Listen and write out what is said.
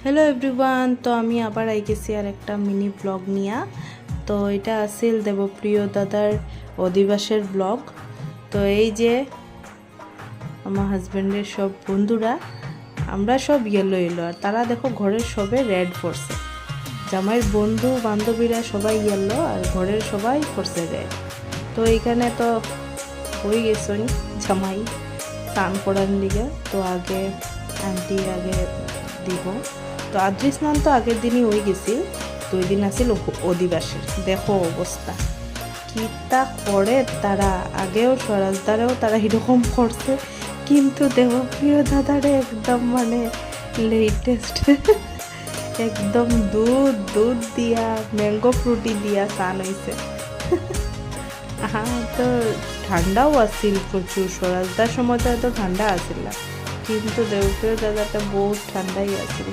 Hello everyone, তো আমি আবার আই গেছি আর একটা মিনি ব্লগ নিয়া। তো এটা আছিল দেবপ্রিয় দাদার অধিবাসের ব্লগ। তো এই যে আমার হাজব্যান্ডের সব বন্ধুরা, আমরা সব ইয়েলো ইয়েলো, আর তারা দেখো ঘরের সবে রেড পরছে। জামাইয়ের বন্ধু বান্ধবীরা সবাই ইয়েলো আর ঘরের সবাই পরছে রেড। তো এইখানে তো হয়ে গেছে জামাই স্নান করার লিগে। তো আগে আন্টি আগে দিব। তো আদ্রি স্নান তো আগের দিনই হয়ে গেছিল। তো ওই দিন আসিল অধিবাসের। দেখো অবস্থা কিতা করে তারা। আগেও স্বরাজদারেও তারা এরকম করছে, কিন্তু দেবপ্রিয় দাদারে একদম মানে লেটেস্ট একদম দুধ দুধ দিয়া ম্যাঙ্গো ফ্রুটি দিয়া স্নান হয়েছে। হ্যাঁ, তো ঠান্ডাও আসছিল প্রচুর। স্বরাজদার সময় তো এত ঠান্ডা আসিল না, কিন্তু দেবপ্রিয় দাদাটা বহুত ঠান্ডাই আসিল।